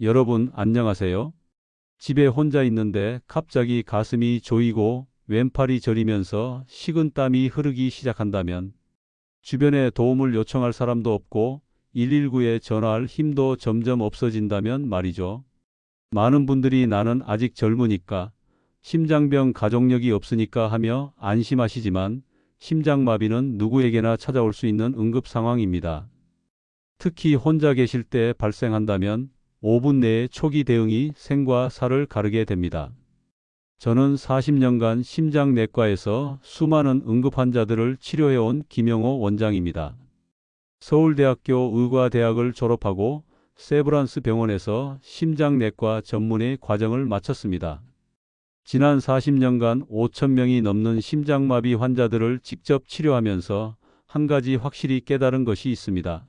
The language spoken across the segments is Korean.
여러분 안녕하세요. 집에 혼자 있는데 갑자기 가슴이 조이고 왼팔이 저리면서 식은땀이 흐르기 시작한다면 주변에 도움을 요청할 사람도 없고 119에 전화할 힘도 점점 없어진다면 말이죠. 많은 분들이 나는 아직 젊으니까 심장병 가족력이 없으니까 하며 안심하시지만 심장마비는 누구에게나 찾아올 수 있는 응급 상황입니다. 특히 혼자 계실 때 발생한다면 5분 내에 초기 대응이 생과 사를 가르게 됩니다. 저는 40년간 심장내과에서 수많은 응급 환자들을 치료해온 김영호 원장입니다. 서울대학교 의과대학을 졸업하고 세브란스 병원에서 심장내과 전문의 과정을 마쳤습니다. 지난 40년간 5천 명이 넘는 심장마비 환자들을 직접 치료하면서 한 가지 확실히 깨달은 것이 있습니다.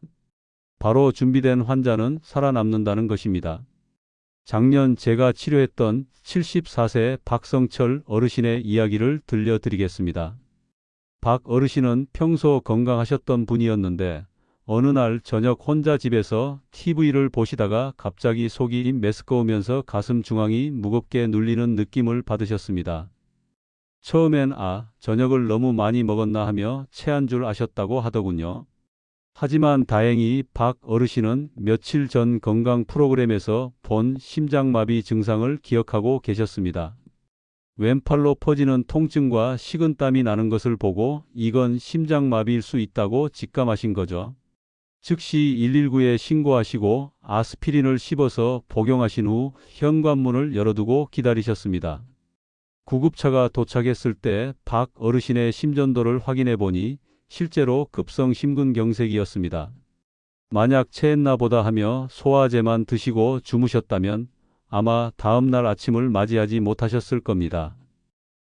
바로 준비된 환자는 살아남는다는 것입니다. 작년 제가 치료했던 74세 박성철 어르신의 이야기를 들려드리겠습니다. 박 어르신은 평소 건강하셨던 분이었는데 어느 날 저녁 혼자 집에서 TV를 보시다가 갑자기 속이 메스꺼우면서 가슴 중앙이 무겁게 눌리는 느낌을 받으셨습니다. 처음엔 저녁을 너무 많이 먹었나 하며 체한 줄 아셨다고 하더군요. 하지만 다행히 박 어르신은 며칠 전 건강 프로그램에서 본 심장마비 증상을 기억하고 계셨습니다. 왼팔로 퍼지는 통증과 식은땀이 나는 것을 보고 이건 심장마비일 수 있다고 직감하신 거죠. 즉시 119에 신고하시고 아스피린을 씹어서 복용하신 후 현관문을 열어두고 기다리셨습니다. 구급차가 도착했을 때 박 어르신의 심전도를 확인해 보니 실제로 급성 심근경색이었습니다. 만약 체했나 보다 하며 소화제만 드시고 주무셨다면 아마 다음날 아침을 맞이하지 못하셨을 겁니다.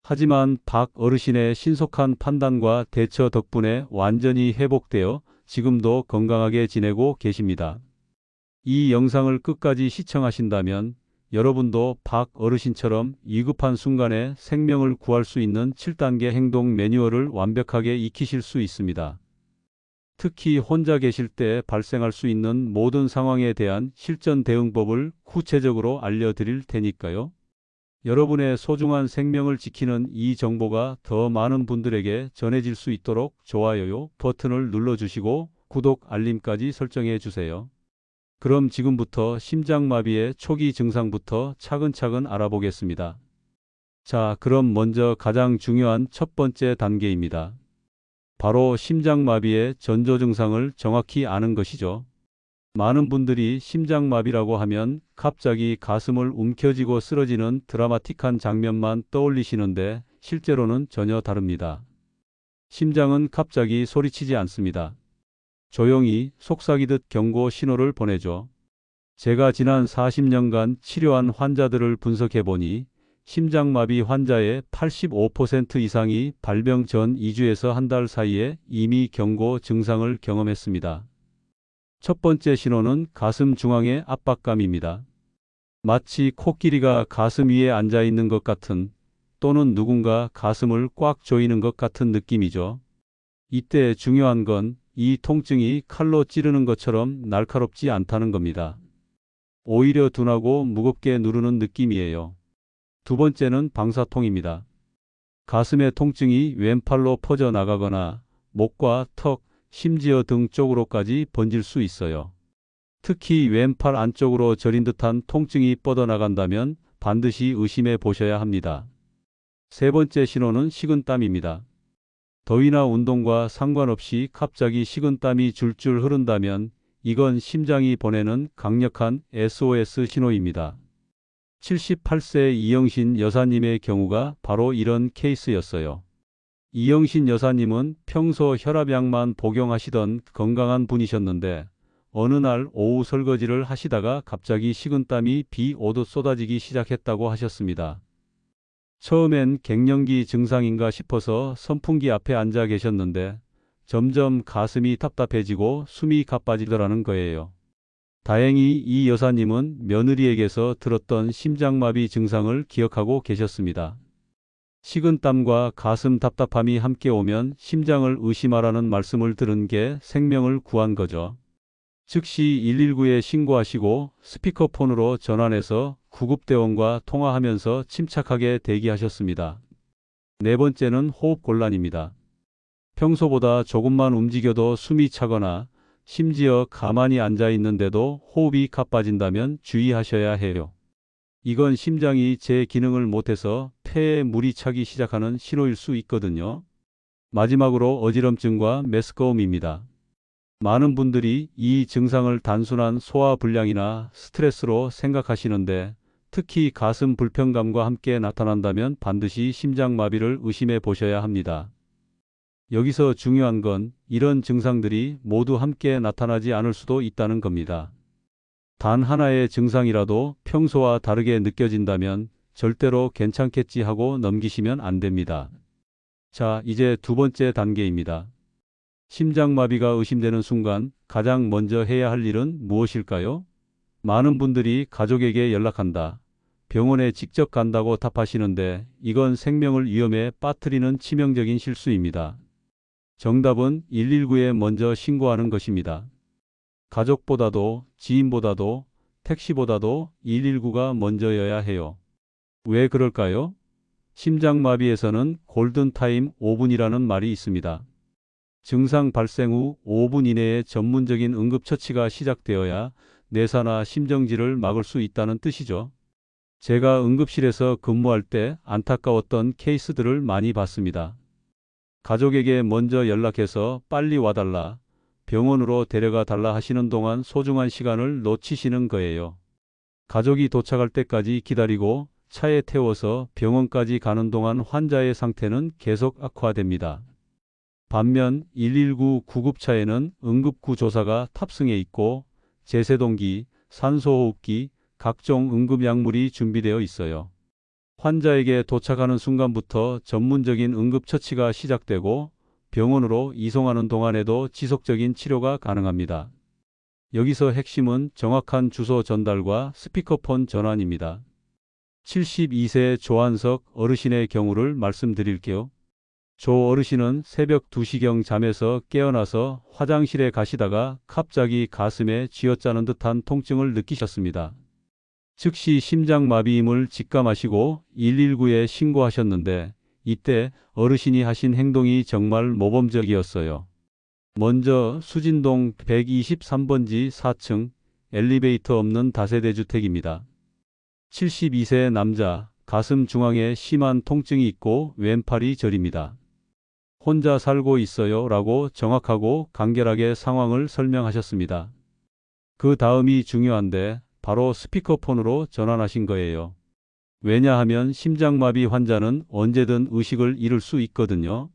하지만 박 어르신의 신속한 판단과 대처 덕분에 완전히 회복되어 지금도 건강하게 지내고 계십니다. 이 영상을 끝까지 시청하신다면 여러분도 박 어르신처럼 위급한 순간에 생명을 구할 수 있는 7단계 행동 매뉴얼을 완벽하게 익히실 수 있습니다. 특히 혼자 계실 때 발생할 수 있는 모든 상황에 대한 실전 대응법을 구체적으로 알려드릴 테니까요. 여러분의 소중한 생명을 지키는 이 정보가 더 많은 분들에게 전해질 수 있도록 좋아요 버튼을 눌러주시고 구독 알림까지 설정해 주세요. 그럼 지금부터 심장마비의 초기 증상부터 차근차근 알아보겠습니다. 자, 그럼 먼저 가장 중요한 첫 번째 단계입니다. 바로 심장마비의 전조 증상을 정확히 아는 것이죠. 많은 분들이 심장마비라고 하면 갑자기 가슴을 움켜쥐고 쓰러지는 드라마틱한 장면만 떠올리시는데 실제로는 전혀 다릅니다. 심장은 갑자기 소리치지 않습니다. 조용히 속삭이듯 경고 신호를 보내죠. 제가 지난 40년간 치료한 환자들을 분석해보니 심장마비 환자의 85% 이상이 발병 전 2주에서 한 달 사이에 이미 경고 증상을 경험했습니다. 첫 번째 신호는 가슴 중앙의 압박감입니다. 마치 코끼리가 가슴 위에 앉아 있는 것 같은 또는 누군가 가슴을 꽉 조이는 것 같은 느낌이죠. 이때 중요한 건 이 통증이 칼로 찌르는 것처럼 날카롭지 않다는 겁니다. 오히려 둔하고 무겁게 누르는 느낌이에요. 두 번째는 방사통입니다. 가슴의 통증이 왼팔로 퍼져 나가거나 목과 턱, 심지어 등 쪽으로까지 번질 수 있어요. 특히 왼팔 안쪽으로 저린 듯한 통증이 뻗어나간다면 반드시 의심해 보셔야 합니다. 세 번째 신호는 식은땀입니다. 더위나 운동과 상관없이 갑자기 식은땀이 줄줄 흐른다면 이건 심장이 보내는 강력한 SOS 신호입니다. 78세 이영신 여사님의 경우가 바로 이런 케이스였어요. 이영신 여사님은 평소 혈압약만 복용하시던 건강한 분이셨는데 어느 날 오후 설거지를 하시다가 갑자기 식은땀이 비 오듯 쏟아지기 시작했다고 하셨습니다. 처음엔 갱년기 증상인가 싶어서 선풍기 앞에 앉아 계셨는데 점점 가슴이 답답해지고 숨이 가빠지더라는 거예요. 다행히 이 여사님은 며느리에게서 들었던 심장마비 증상을 기억하고 계셨습니다. 식은땀과 가슴 답답함이 함께 오면 심장을 의심하라는 말씀을 들은 게 생명을 구한 거죠. 즉시 119에 신고하시고 스피커폰으로 전환해서 구급대원과 통화하면서 침착하게 대기하셨습니다. 네 번째는 호흡 곤란입니다. 평소보다 조금만 움직여도 숨이 차거나 심지어 가만히 앉아 있는데도 호흡이 가빠진다면 주의하셔야 해요. 이건 심장이 제 기능을 못해서 폐에 물이 차기 시작하는 신호일 수 있거든요. 마지막으로 어지럼증과 메스꺼움입니다. 많은 분들이 이 증상을 단순한 소화불량이나 스트레스로 생각하시는데 특히 가슴 불편감과 함께 나타난다면 반드시 심장마비를 의심해 보셔야 합니다. 여기서 중요한 건 이런 증상들이 모두 함께 나타나지 않을 수도 있다는 겁니다. 단 하나의 증상이라도 평소와 다르게 느껴진다면 절대로 괜찮겠지 하고 넘기시면 안 됩니다. 자, 이제 두 번째 단계입니다. 심장마비가 의심되는 순간 가장 먼저 해야 할 일은 무엇일까요? 많은 분들이 가족에게 연락한다, 병원에 직접 간다고 답하시는데 이건 생명을 위험에 빠뜨리는 치명적인 실수입니다. 정답은 119에 먼저 신고하는 것입니다. 가족보다도 지인보다도 택시보다도 119가 먼저여야 해요. 왜 그럴까요? 심장마비에서는 골든타임 5분이라는 말이 있습니다. 증상 발생 후 5분 이내에 전문적인 응급처치가 시작되어야 뇌사나 심정지를 막을 수 있다는 뜻이죠. 제가 응급실에서 근무할 때 안타까웠던 케이스들을 많이 봤습니다. 가족에게 먼저 연락해서 빨리 와달라, 병원으로 데려가 달라 하시는 동안 소중한 시간을 놓치시는 거예요. 가족이 도착할 때까지 기다리고 차에 태워서 병원까지 가는 동안 환자의 상태는 계속 악화됩니다. 반면 119 구급차에는 응급구조사가 탑승해 있고 제세동기, 산소호흡기, 각종 응급약물이 준비되어 있어요. 환자에게 도착하는 순간부터 전문적인 응급처치가 시작되고 병원으로 이송하는 동안에도 지속적인 치료가 가능합니다. 여기서 핵심은 정확한 주소 전달과 스피커폰 전환입니다. 72세 조한석 어르신의 경우를 말씀드릴게요. 조 어르신은 새벽 2시경 잠에서 깨어나서 화장실에 가시다가 갑자기 가슴에 쥐어짜는 듯한 통증을 느끼셨습니다. 즉시 심장마비임을 직감하시고 119에 신고하셨는데 이때 어르신이 하신 행동이 정말 모범적이었어요. 먼저 수진동 123번지 4층 엘리베이터 없는 다세대 주택입니다. 72세 남자, 가슴 중앙에 심한 통증이 있고 왼팔이 저립니다. 혼자 살고 있어요 라고 정확하고 간결하게 상황을 설명하셨습니다. 그 다음이 중요한데 바로 스피커폰으로 전환하신 거예요. 왜냐하면 심장마비 환자는 언제든 의식을 잃을 수 있거든요.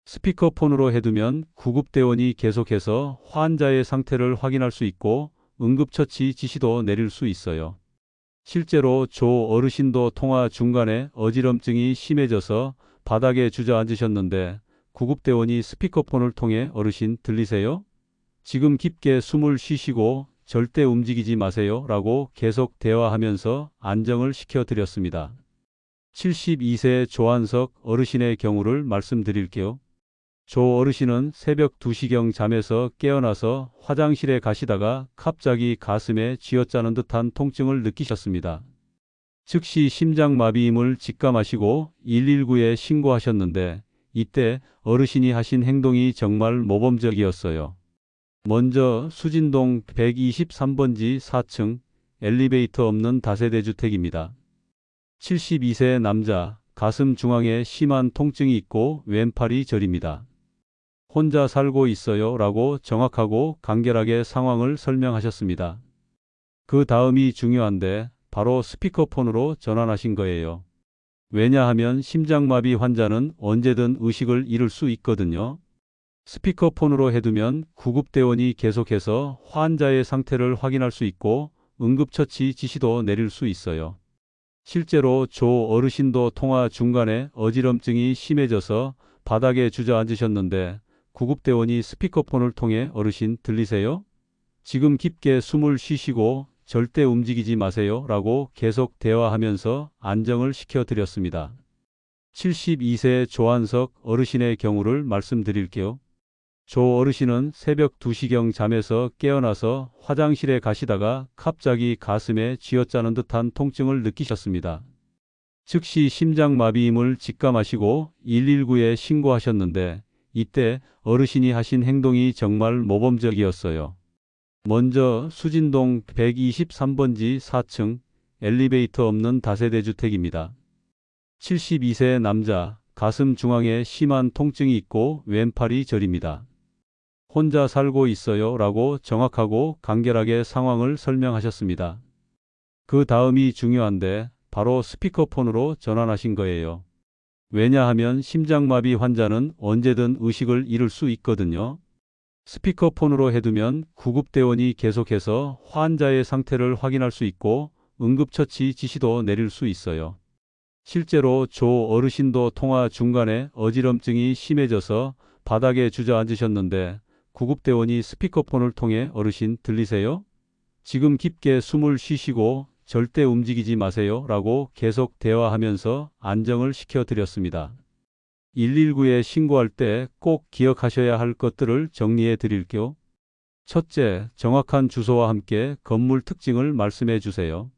스피커폰으로 해두면 구급대원이 계속해서 환자의 상태를 확인할 수 있고 응급처치 지시도 내릴 수 있어요. 실제로 조 어르신도 통화 중간에 어지럼증이 심해져서 바닥에 주저앉으셨는데 구급대원이 스피커폰을 통해 "어르신 들리세요? 지금 깊게 숨을 쉬시고 절대 움직이지 마세요 라고 계속 대화하면서 안정을 시켜드렸습니다. 72세 조한석 어르신의 경우를 말씀드릴게요. 조 어르신은 새벽 2시경 잠에서 깨어나서 화장실에 가시다가 갑자기 가슴에 쥐어짜는 듯한 통증을 느끼셨습니다. 즉시 심장마비임을 직감하시고 119에 신고하셨는데 이때 어르신이 하신 행동이 정말 모범적이었어요. 먼저 수진동 123번지 4층 엘리베이터 없는 다세대 주택입니다. 72세 남자, 가슴 중앙에 심한 통증이 있고 왼팔이 저립니다. 혼자 살고 있어요 라고 정확하고 간결하게 상황을 설명하셨습니다. 그 다음이 중요한데 바로 스피커폰으로 전환하신 거예요. 왜냐하면 심장마비 환자는 언제든 의식을 잃을 수 있거든요. 스피커폰으로 해두면 구급대원이 계속해서 환자의 상태를 확인할 수 있고 응급처치 지시도 내릴 수 있어요. 실제로 조 어르신도 통화 중간에 어지럼증이 심해져서 바닥에 주저앉으셨는데 구급대원이 스피커폰을 통해 "어르신 들리세요? 지금 깊게 숨을 쉬시고 절대 움직이지 마세요 라고 계속 대화하면서 안정을 시켜드렸습니다. 72세 조한석 어르신의 경우를 말씀드릴게요. 조 어르신은 새벽 2시경 잠에서 깨어나서 화장실에 가시다가 갑자기 가슴에 쥐어짜는 듯한 통증을 느끼셨습니다. 즉시 심장마비임을 직감하시고 119에 신고하셨는데 이때 어르신이 하신 행동이 정말 모범적이었어요. 먼저 수진동 123번지 4층 엘리베이터 없는 다세대 주택입니다. 72세 남자, 가슴 중앙에 심한 통증이 있고 왼팔이 저립니다. 혼자 살고 있어요 라고 정확하고 간결하게 상황을 설명하셨습니다. 그 다음이 중요한데 바로 스피커폰으로 전환하신 거예요. 왜냐하면 심장마비 환자는 언제든 의식을 잃을 수 있거든요. 스피커폰으로 해두면 구급대원이 계속해서 환자의 상태를 확인할 수 있고 응급처치 지시도 내릴 수 있어요. 실제로 조 어르신도 통화 중간에 어지럼증이 심해져서 바닥에 주저앉으셨는데 구급대원이 스피커폰을 통해 어르신 들리세요? 지금 깊게 숨을 쉬시고 절대 움직이지 마세요 라고 계속 대화하면서 안정을 시켜드렸습니다. 119에 신고할 때 꼭 기억하셔야 할 것들을 정리해 드릴게요. 첫째, 정확한 주소와 함께 건물 특징을 말씀해 주세요.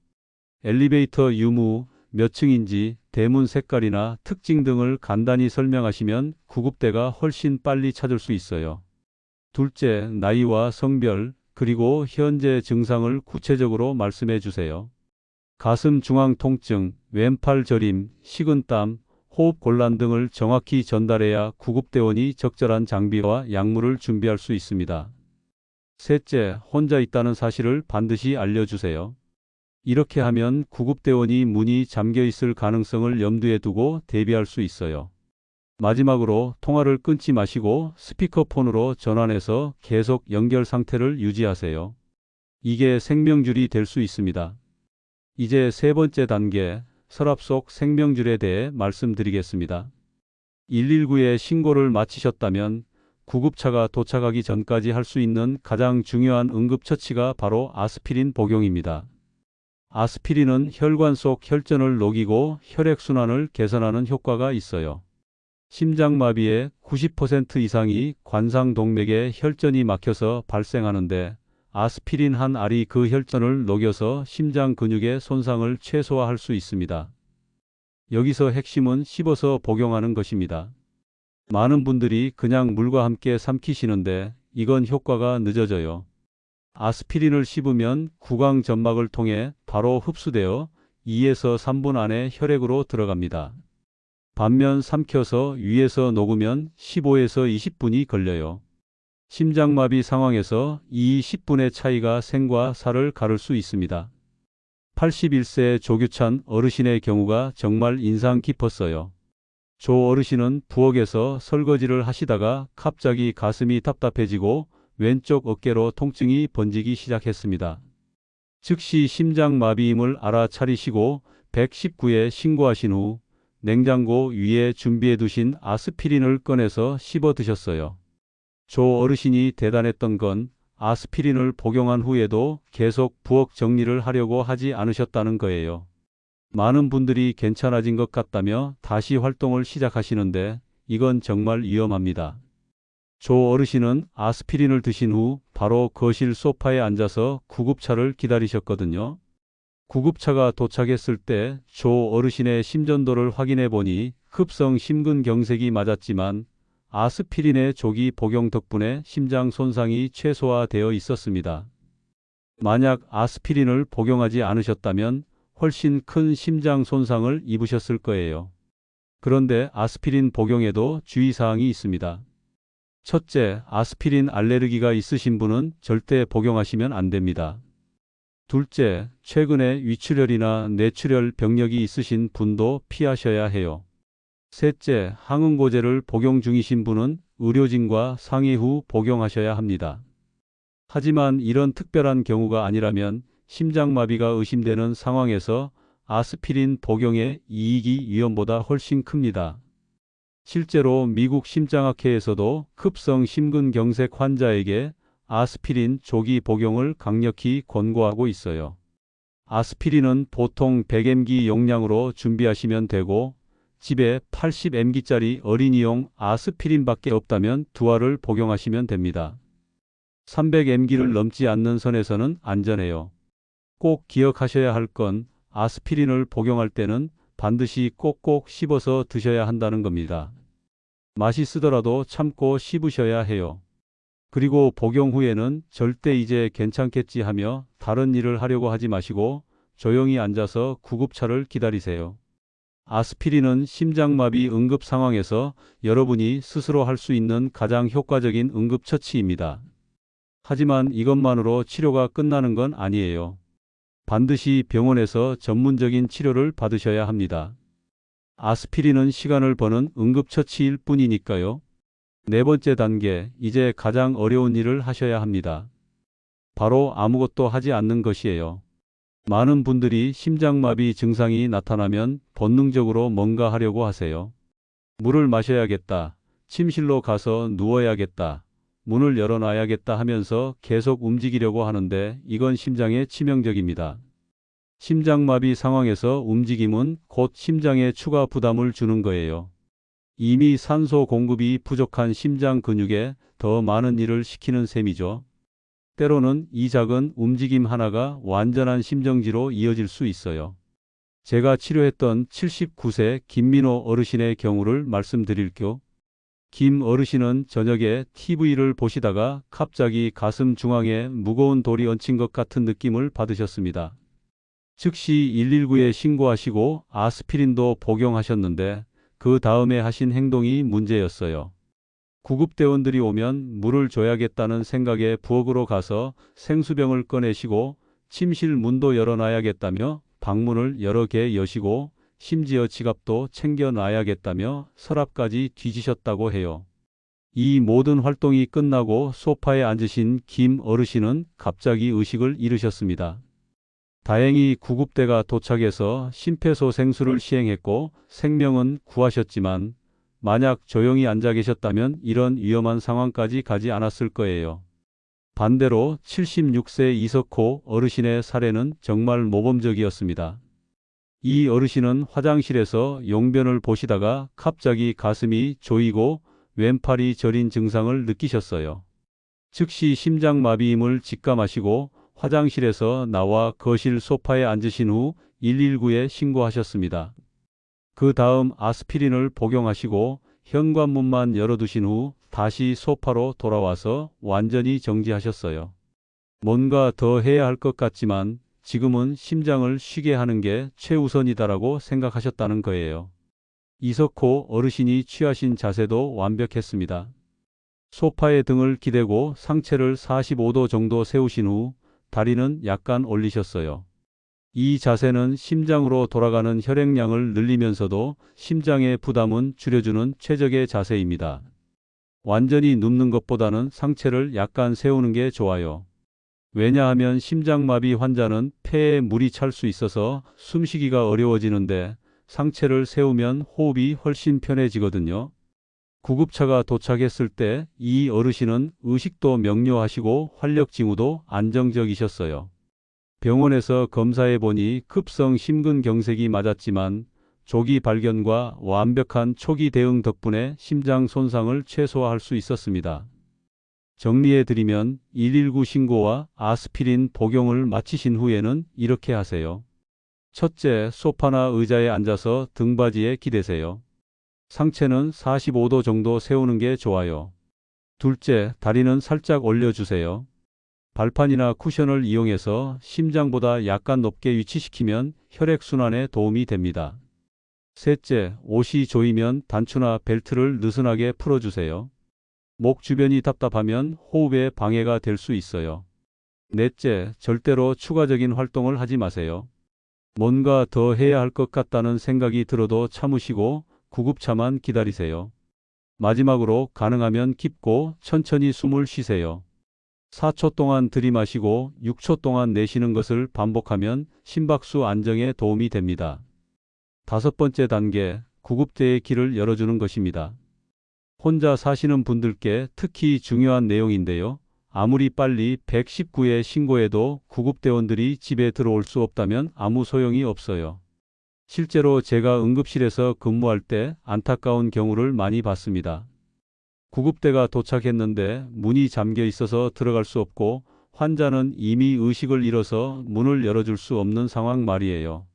엘리베이터 유무, 몇 층인지, 대문 색깔이나 특징 등을 간단히 설명하시면 구급대가 훨씬 빨리 찾을 수 있어요. 둘째, 나이와 성별, 그리고 현재 증상을 구체적으로 말씀해 주세요. 가슴 중앙 통증, 왼팔 저림, 식은땀, 호흡 곤란 등을 정확히 전달해야 구급대원이 적절한 장비와 약물을 준비할 수 있습니다. 셋째, 혼자 있다는 사실을 반드시 알려주세요. 이렇게 하면 구급대원이 문이 잠겨 있을 가능성을 염두에 두고 대비할 수 있어요. 마지막으로 통화를 끊지 마시고 스피커폰으로 전환해서 계속 연결 상태를 유지하세요. 이게 생명줄이 될 수 있습니다. 이제 세 번째 단계, 서랍 속 생명줄에 대해 말씀드리겠습니다. 119에 신고를 마치셨다면 구급차가 도착하기 전까지 할 수 있는 가장 중요한 응급처치가 바로 아스피린 복용입니다. 아스피린은 혈관 속 혈전을 녹이고 혈액순환을 개선하는 효과가 있어요. 심장마비의 90% 이상이 관상동맥에 혈전이 막혀서 발생하는데 아스피린 한 알이 그 혈전을 녹여서 심장 근육의 손상을 최소화할 수 있습니다. 여기서 핵심은 씹어서 복용하는 것입니다. 많은 분들이 그냥 물과 함께 삼키시는데 이건 효과가 늦어져요. 아스피린을 씹으면 구강점막을 통해 바로 흡수되어 2에서 3분 안에 혈액으로 들어갑니다. 반면 삼켜서 위에서 녹으면 15에서 20분이 걸려요. 심장마비 상황에서 이 10분의 차이가 생과 사를 가를 수 있습니다. 81세 조규찬 어르신의 경우가 정말 인상 깊었어요. 조 어르신은 부엌에서 설거지를 하시다가 갑자기 가슴이 답답해지고 왼쪽 어깨로 통증이 번지기 시작했습니다. 즉시 심장마비임을 알아차리시고 119에 신고하신 후 냉장고 위에 준비해 두신 아스피린을 꺼내서 씹어 드셨어요. 조 어르신이 대단했던 건 아스피린을 복용한 후에도 계속 부엌 정리를 하려고 하지 않으셨다는 거예요. 많은 분들이 괜찮아진 것 같다며 다시 활동을 시작하시는데 이건 정말 위험합니다. 조 어르신은 아스피린을 드신 후 바로 거실 소파에 앉아서 구급차를 기다리셨거든요. 구급차가 도착했을 때 조 어르신의 심전도를 확인해 보니 급성 심근경색이 맞았지만 아스피린의 조기 복용 덕분에 심장 손상이 최소화되어 있었습니다. 만약 아스피린을 복용하지 않으셨다면 훨씬 큰 심장 손상을 입으셨을 거예요. 그런데 아스피린 복용에도 주의사항이 있습니다. 첫째, 아스피린 알레르기가 있으신 분은 절대 복용하시면 안 됩니다. 둘째, 최근에 위출혈이나 뇌출혈 병력이 있으신 분도 피하셔야 해요. 셋째, 항응고제를 복용 중이신 분은 의료진과 상의 후 복용하셔야 합니다. 하지만 이런 특별한 경우가 아니라면 심장마비가 의심되는 상황에서 아스피린 복용의 이익이 위험보다 훨씬 큽니다. 실제로 미국 심장학회에서도 급성 심근경색 환자에게 아스피린 조기 복용을 강력히 권고하고 있어요. 아스피린은 보통 100mg 용량으로 준비하시면 되고 집에 80mg짜리 어린이용 아스피린밖에 없다면 2알을 복용하시면 됩니다. 300mg를 넘지 않는 선에서는 안전해요. 꼭 기억하셔야 할 건 아스피린을 복용할 때는 반드시 꼭꼭 씹어서 드셔야 한다는 겁니다. 맛이 쓰더라도 참고 씹으셔야 해요. 그리고 복용 후에는 절대 이제 괜찮겠지 하며 다른 일을 하려고 하지 마시고 조용히 앉아서 구급차를 기다리세요. 아스피린은 심장마비 응급 상황에서 여러분이 스스로 할 수 있는 가장 효과적인 응급처치입니다. 하지만 이것만으로 치료가 끝나는 건 아니에요. 반드시 병원에서 전문적인 치료를 받으셔야 합니다. 아스피린은 시간을 버는 응급처치일 뿐이니까요. 네 번째 단계, 이제 가장 어려운 일을 하셔야 합니다. 바로 아무것도 하지 않는 것이에요. 많은 분들이 심장마비 증상이 나타나면 본능적으로 뭔가 하려고 하세요. 물을 마셔야겠다, 침실로 가서 누워야겠다, 문을 열어놔야겠다 하면서 계속 움직이려고 하는데 이건 심장에 치명적입니다. 심장마비 상황에서 움직임은 곧 심장에 추가 부담을 주는 거예요. 이미 산소 공급이 부족한 심장 근육에 더 많은 일을 시키는 셈이죠. 때로는 이 작은 움직임 하나가 완전한 심정지로 이어질 수 있어요. 제가 치료했던 79세 김민호 어르신의 경우를 말씀드릴게요. 김 어르신은 저녁에 TV를 보시다가 갑자기 가슴 중앙에 무거운 돌이 얹힌 것 같은 느낌을 받으셨습니다. 즉시 119에 신고하시고 아스피린도 복용하셨는데 그 다음에 하신 행동이 문제였어요. 구급대원들이 오면 물을 줘야겠다는 생각에 부엌으로 가서 생수병을 꺼내시고 침실 문도 열어놔야겠다며 방문을 여러 개 여시고 심지어 지갑도 챙겨놔야겠다며 서랍까지 뒤지셨다고 해요. 이 모든 활동이 끝나고 소파에 앉으신 김 어르신은 갑자기 의식을 잃으셨습니다. 다행히 구급대가 도착해서 심폐소생술을 시행했고 생명은 구하셨지만 만약 조용히 앉아 계셨다면 이런 위험한 상황까지 가지 않았을 거예요. 반대로 76세 이석호 어르신의 사례는 정말 모범적이었습니다. 이 어르신은 화장실에서 용변을 보시다가 갑자기 가슴이 조이고 왼팔이 저린 증상을 느끼셨어요. 즉시 심장마비임을 직감하시고 화장실에서 나와 거실 소파에 앉으신 후 119에 신고하셨습니다. 그 다음 아스피린을 복용하시고 현관문만 열어두신 후 다시 소파로 돌아와서 완전히 정지하셨어요. 뭔가 더 해야 할 것 같지만 지금은 심장을 쉬게 하는 게 최우선이다라고 생각하셨다는 거예요. 이석호 어르신이 취하신 자세도 완벽했습니다. 소파에 등을 기대고 상체를 45도 정도 세우신 후 다리는 약간 올리셨어요. 이 자세는 심장으로 돌아가는 혈액량을 늘리면서도 심장의 부담은 줄여주는 최적의 자세입니다. 완전히 눕는 것보다는 상체를 약간 세우는 게 좋아요. 왜냐하면 심장마비 환자는 폐에 물이 찰 수 있어서 숨쉬기가 어려워지는데 상체를 세우면 호흡이 훨씬 편해지거든요. 구급차가 도착했을 때 이 어르신은 의식도 명료하시고 활력 징후도 안정적이셨어요. 병원에서 검사해 보니 급성 심근경색이 맞았지만 조기 발견과 완벽한 초기 대응 덕분에 심장 손상을 최소화할 수 있었습니다. 정리해 드리면 119 신고와 아스피린 복용을 마치신 후에는 이렇게 하세요. 첫째, 소파나 의자에 앉아서 등받이에 기대세요. 상체는 45도 정도 세우는 게 좋아요. 둘째, 다리는 살짝 올려주세요. 발판이나 쿠션을 이용해서 심장보다 약간 높게 위치시키면 혈액순환에 도움이 됩니다. 셋째, 옷이 조이면 단추나 벨트를 느슨하게 풀어주세요. 목 주변이 답답하면 호흡에 방해가 될 수 있어요. 넷째, 절대로 추가적인 활동을 하지 마세요. 뭔가 더 해야 할 것 같다는 생각이 들어도 참으시고 구급차만 기다리세요. 마지막으로 가능하면 깊고 천천히 숨을 쉬세요. 4초 동안 들이마시고 6초 동안 내쉬는 것을 반복하면 심박수 안정에 도움이 됩니다. 다섯 번째 단계, 구급대의 길을 열어주는 것입니다. 혼자 사시는 분들께 특히 중요한 내용인데요. 아무리 빨리 119에 신고해도 구급대원들이 집에 들어올 수 없다면 아무 소용이 없어요. 실제로 제가 응급실에서 근무할 때 안타까운 경우를 많이 봤습니다. 구급대가 도착했는데 문이 잠겨 있어서 들어갈 수 없고 환자는 이미 의식을 잃어서 문을 열어줄 수 없는 상황 말이에요.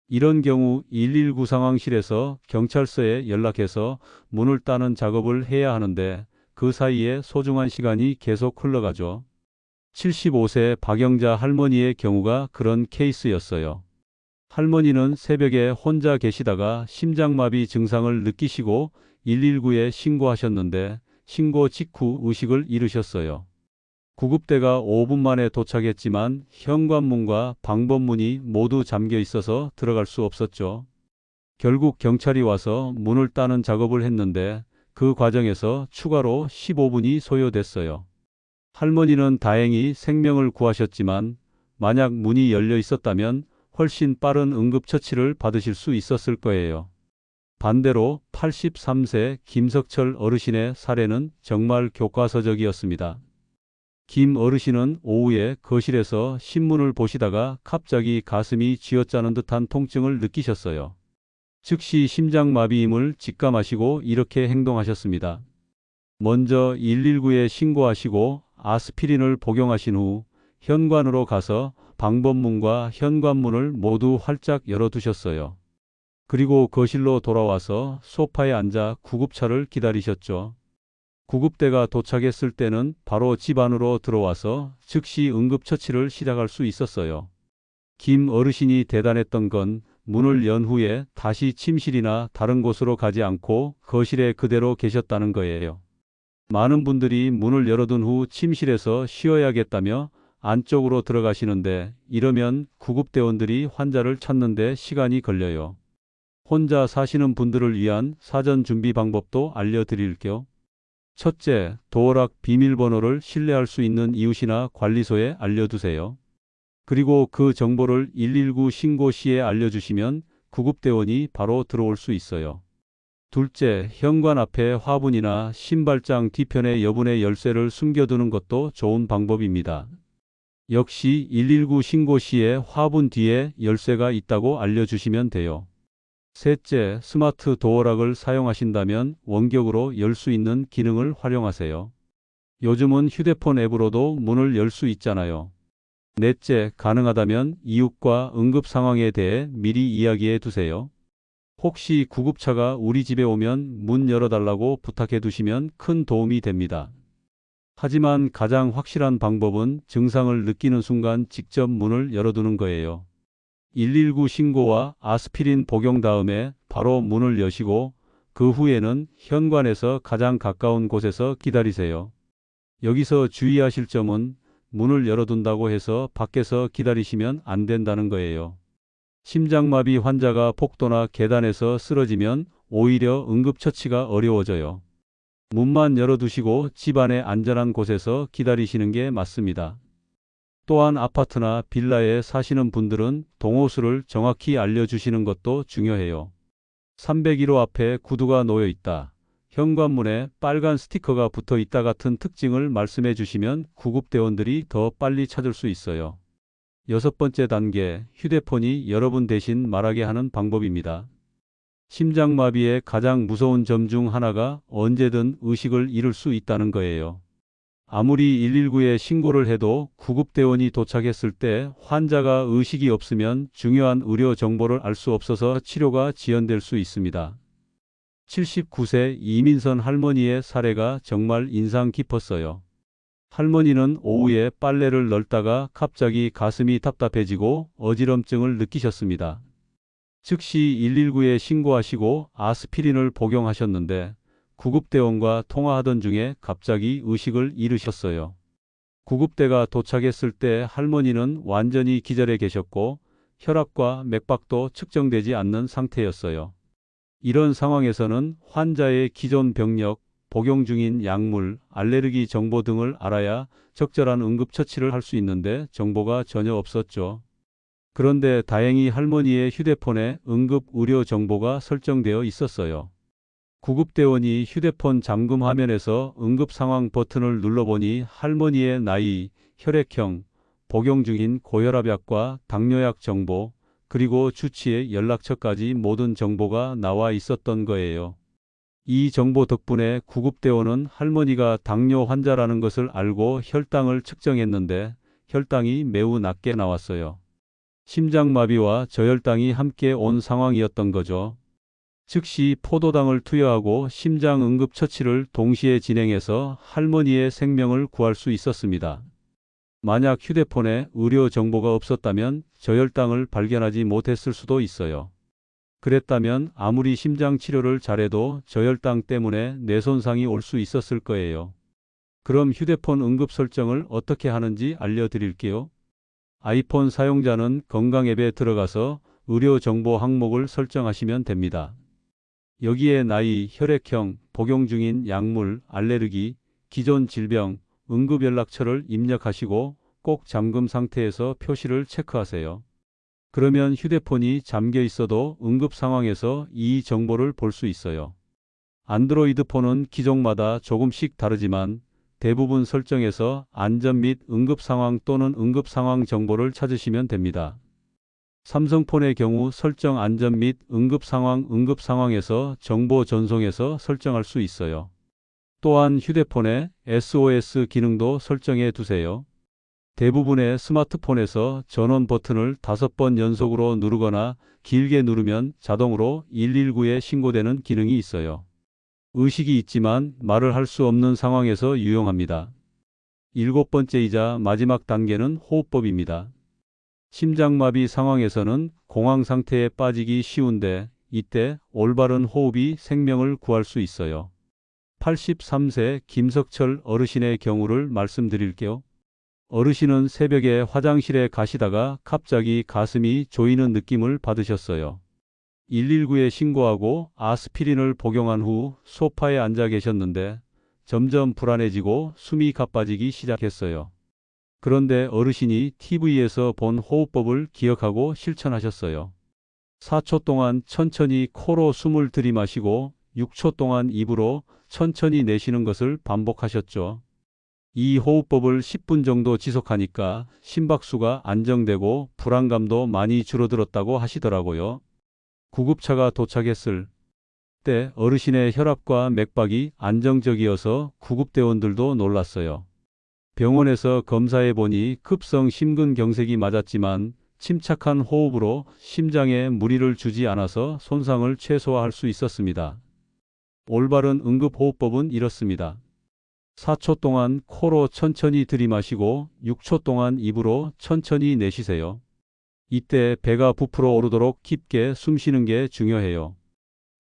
이런 경우 119 상황실에서 경찰서에 연락해서 문을 따는 작업을 해야 하는데 그 사이에 소중한 시간이 계속 흘러가죠. 75세 박영자 할머니의 경우가 그런 케이스였어요. 할머니는 새벽에 혼자 계시다가 심장마비 증상을 느끼시고 119에 신고하셨는데 신고 직후 의식을 잃으셨어요. 구급대가 5분 만에 도착했지만 현관문과 방범문이 모두 잠겨 있어서 들어갈 수 없었죠. 결국 경찰이 와서 문을 따는 작업을 했는데 그 과정에서 추가로 15분이 소요됐어요. 할머니는 다행히 생명을 구하셨지만 만약 문이 열려 있었다면 훨씬 빠른 응급처치를 받으실 수 있었을 거예요. 반대로 83세 김석철 어르신의 사례는 정말 교과서적이었습니다. 김 어르신은 오후에 거실에서 신문을 보시다가 갑자기 가슴이 쥐어짜는 듯한 통증을 느끼셨어요. 즉시 심장마비임을 직감하시고 이렇게 행동하셨습니다. 먼저 119에 신고하시고 아스피린을 복용하신 후 현관으로 가서 방범문과 현관문을 모두 활짝 열어두셨어요. 그리고 거실로 돌아와서 소파에 앉아 구급차를 기다리셨죠. 구급대가 도착했을 때는 바로 집 안으로 들어와서 즉시 응급처치를 시작할 수 있었어요. 김 어르신이 대단했던 건 문을 연 후에 다시 침실이나 다른 곳으로 가지 않고 거실에 그대로 계셨다는 거예요. 많은 분들이 문을 열어둔 후 침실에서 쉬어야겠다며 안쪽으로 들어가시는데 이러면 구급대원들이 환자를 찾는데 시간이 걸려요. 혼자 사시는 분들을 위한 사전 준비 방법도 알려드릴게요. 첫째, 도어락 비밀번호를 신뢰할 수 있는 이웃이나 관리소에 알려두세요. 그리고 그 정보를 119 신고 시에 알려주시면 구급대원이 바로 들어올 수 있어요. 둘째, 현관 앞에 화분이나 신발장 뒤편에 여분의 열쇠를 숨겨두는 것도 좋은 방법입니다. 역시 119 신고 시에 화분 뒤에 열쇠가 있다고 알려주시면 돼요. 셋째, 스마트 도어락을 사용하신다면 원격으로 열 수 있는 기능을 활용하세요. 요즘은 휴대폰 앱으로도 문을 열 수 있잖아요. 넷째, 가능하다면 이웃과 응급 상황에 대해 미리 이야기해 두세요. 혹시 구급차가 우리 집에 오면 문 열어달라고 부탁해 두시면 큰 도움이 됩니다. 하지만 가장 확실한 방법은 증상을 느끼는 순간 직접 문을 열어두는 거예요. 119 신고와 아스피린 복용 다음에 바로 문을 여시고 그 후에는 현관에서 가장 가까운 곳에서 기다리세요. 여기서 주의하실 점은 문을 열어둔다고 해서 밖에서 기다리시면 안 된다는 거예요. 심장마비 환자가 복도나 계단에서 쓰러지면 오히려 응급처치가 어려워져요. 문만 열어두시고 집안의 안전한 곳에서 기다리시는 게 맞습니다. 또한 아파트나 빌라에 사시는 분들은 동호수를 정확히 알려주시는 것도 중요해요. 301호 앞에 구두가 놓여 있다. 현관문에 빨간 스티커가 붙어 있다 같은 특징을 말씀해 주시면 구급대원들이 더 빨리 찾을 수 있어요. 여섯 번째 단계, 휴대폰이 여러분 대신 말하게 하는 방법입니다. 심장마비의 가장 무서운 점 중 하나가 언제든 의식을 잃을 수 있다는 거예요. 아무리 119에 신고를 해도 구급대원이 도착했을 때 환자가 의식이 없으면 중요한 의료 정보를 알 수 없어서 치료가 지연될 수 있습니다. 79세 이민선 할머니의 사례가 정말 인상 깊었어요. 할머니는 오후에 빨래를 널다가 갑자기 가슴이 답답해지고 어지럼증을 느끼셨습니다. 즉시 119에 신고하시고 아스피린을 복용하셨는데 구급대원과 통화하던 중에 갑자기 의식을 잃으셨어요. 구급대가 도착했을 때 할머니는 완전히 기절해 계셨고 혈압과 맥박도 측정되지 않는 상태였어요. 이런 상황에서는 환자의 기존 병력, 복용 중인 약물, 알레르기 정보 등을 알아야 적절한 응급처치를 할 수 있는데 정보가 전혀 없었죠. 그런데 다행히 할머니의 휴대폰에 응급 의료 정보가 설정되어 있었어요. 구급대원이 휴대폰 잠금 화면에서 응급 상황 버튼을 눌러보니 할머니의 나이, 혈액형, 복용 중인 고혈압약과 당뇨약 정보, 그리고 주치의 연락처까지 모든 정보가 나와 있었던 거예요. 이 정보 덕분에 구급대원은 할머니가 당뇨 환자라는 것을 알고 혈당을 측정했는데 혈당이 매우 낮게 나왔어요. 심장마비와 저혈당이 함께 온 상황이었던 거죠. 즉시 포도당을 투여하고 심장응급처치를 동시에 진행해서 할머니의 생명을 구할 수 있었습니다. 만약 휴대폰에 의료 정보가 없었다면 저혈당을 발견하지 못했을 수도 있어요. 그랬다면 아무리 심장 치료를 잘해도 저혈당 때문에 뇌손상이 올 수 있었을 거예요. 그럼 휴대폰 응급 설정을 어떻게 하는지 알려드릴게요. 아이폰 사용자는 건강 앱에 들어가서 의료 정보 항목을 설정하시면 됩니다. 여기에 나이, 혈액형, 복용 중인 약물, 알레르기, 기존 질병, 응급 연락처를 입력하시고 꼭 잠금 상태에서 표시를 체크하세요. 그러면 휴대폰이 잠겨 있어도 응급 상황에서 이 정보를 볼 수 있어요. 안드로이드 폰은 기종마다 조금씩 다르지만 대부분 설정에서 안전 및 응급 상황 또는 응급 상황 정보를 찾으시면 됩니다. 삼성폰의 경우 설정 안전 및 응급 상황에서 정보 전송에서 설정할 수 있어요. 또한 휴대폰에 SOS 기능도 설정해 두세요. 대부분의 스마트폰에서 전원 버튼을 5번 연속으로 누르거나 길게 누르면 자동으로 119에 신고되는 기능이 있어요. 의식이 있지만 말을 할 수 없는 상황에서 유용합니다. 7번째이자 마지막 단계는 호흡법입니다. 심장마비 상황에서는 공황 상태에 빠지기 쉬운데 이때 올바른 호흡이 생명을 구할 수 있어요. 83세 김석철 어르신의 경우를 말씀드릴게요. 어르신은 새벽에 화장실에 가시다가 갑자기 가슴이 조이는 느낌을 받으셨어요. 119에 신고하고 아스피린을 복용한 후 소파에 앉아 계셨는데 점점 불안해지고 숨이 가빠지기 시작했어요. 그런데 어르신이 TV에서 본 호흡법을 기억하고 실천하셨어요. 4초 동안 천천히 코로 숨을 들이마시고 6초 동안 입으로 천천히 내쉬는 것을 반복하셨죠. 이 호흡법을 10분 정도 지속하니까 심박수가 안정되고 불안감도 많이 줄어들었다고 하시더라고요. 구급차가 도착했을 때 어르신의 혈압과 맥박이 안정적이어서 구급대원들도 놀랐어요. 병원에서 검사해 보니 급성 심근경색이 맞았지만 침착한 호흡으로 심장에 무리를 주지 않아서 손상을 최소화할 수 있었습니다. 올바른 응급호흡법은 이렇습니다. 4초 동안 코로 천천히 들이마시고 6초 동안 입으로 천천히 내쉬세요. 이때 배가 부풀어 오르도록 깊게 숨쉬는 게 중요해요.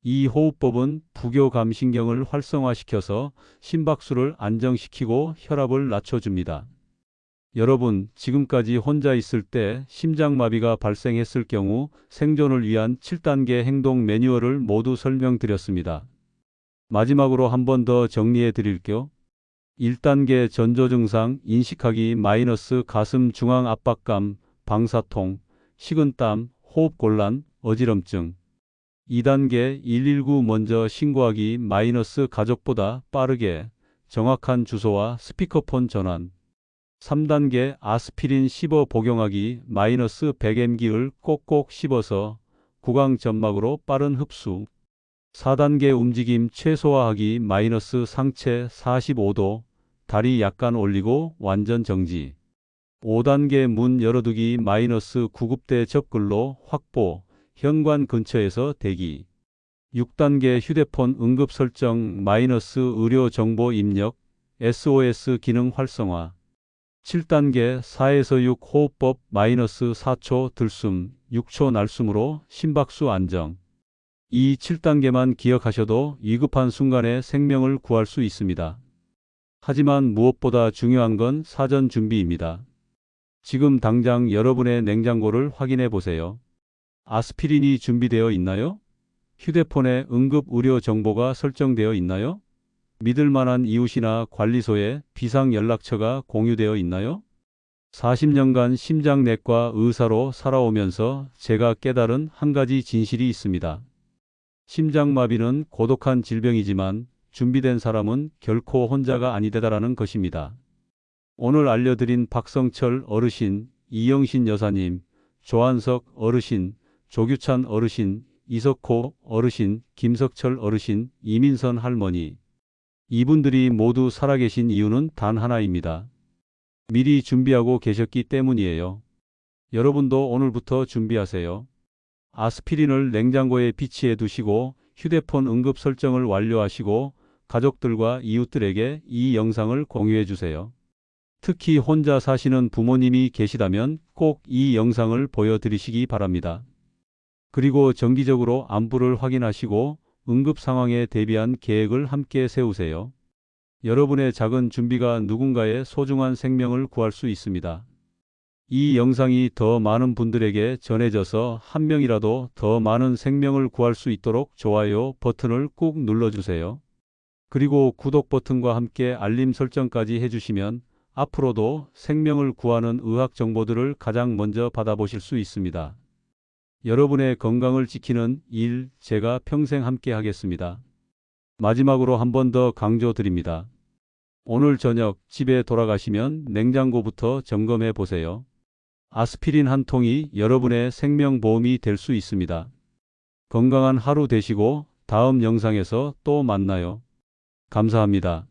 이 호흡법은 부교감신경을 활성화시켜서 심박수를 안정시키고 혈압을 낮춰줍니다. 여러분, 지금까지 혼자 있을 때 심장마비가 발생했을 경우 생존을 위한 7단계 행동 매뉴얼을 모두 설명드렸습니다. 마지막으로 한 번 더 정리해 드릴게요. 1단계 전조증상 인식하기 마이너스 가슴 중앙 압박감, 방사통, 식은땀, 호흡곤란, 어지럼증. 2단계 119 먼저 신고하기 마이너스 가족보다 빠르게 정확한 주소와 스피커폰 전환. 3단계 아스피린 씹어 복용하기 마이너스 100mg을 꼭꼭 씹어서 구강 점막으로 빠른 흡수. 4단계 움직임 최소화하기 마이너스 상체 45도, 다리 약간 올리고 완전 정지. 5단계 문 열어두기 마이너스 구급대 접근로 확보, 현관 근처에서 대기. 6단계 휴대폰 응급 설정 마이너스 의료 정보 입력, SOS 기능 활성화. 7단계 4에서 6 호흡법 마이너스 4초 들숨, 6초 날숨으로 심박수 안정. 이 7단계만 기억하셔도 위급한 순간에 생명을 구할 수 있습니다. 하지만 무엇보다 중요한 건 사전 준비입니다. 지금 당장 여러분의 냉장고를 확인해 보세요. 아스피린이 준비되어 있나요? 휴대폰에 응급 의료 정보가 설정되어 있나요? 믿을 만한 이웃이나 관리소에 비상 연락처가 공유되어 있나요? 40년간 심장내과 의사로 살아오면서 제가 깨달은 한 가지 진실이 있습니다. 심장마비는 고독한 질병이지만 준비된 사람은 결코 혼자가 아니다라는 것입니다. 오늘 알려드린 박성철 어르신, 이영신 여사님, 조한석 어르신, 조규찬 어르신, 이석호 어르신, 김석철 어르신, 이민선 할머니. 이분들이 모두 살아계신 이유는 단 하나입니다. 미리 준비하고 계셨기 때문이에요. 여러분도 오늘부터 준비하세요. 아스피린을 냉장고에 비치해 두시고 휴대폰 응급 설정을 완료하시고 가족들과 이웃들에게 이 영상을 공유해 주세요. 특히 혼자 사시는 부모님이 계시다면 꼭 이 영상을 보여드리시기 바랍니다. 그리고 정기적으로 안부를 확인하시고 응급 상황에 대비한 계획을 함께 세우세요. 여러분의 작은 준비가 누군가의 소중한 생명을 구할 수 있습니다. 이 영상이 더 많은 분들에게 전해져서 한 명이라도 더 많은 생명을 구할 수 있도록 좋아요 버튼을 꾹 눌러주세요. 그리고 구독 버튼과 함께 알림 설정까지 해주시면 앞으로도 생명을 구하는 의학 정보들을 가장 먼저 받아보실 수 있습니다. 여러분의 건강을 지키는 일, 제가 평생 함께 하겠습니다. 마지막으로 한 번 더 강조드립니다. 오늘 저녁 집에 돌아가시면 냉장고부터 점검해 보세요. 아스피린 한 통이 여러분의 생명보험이 될 수 있습니다. 건강한 하루 되시고 다음 영상에서 또 만나요. 감사합니다.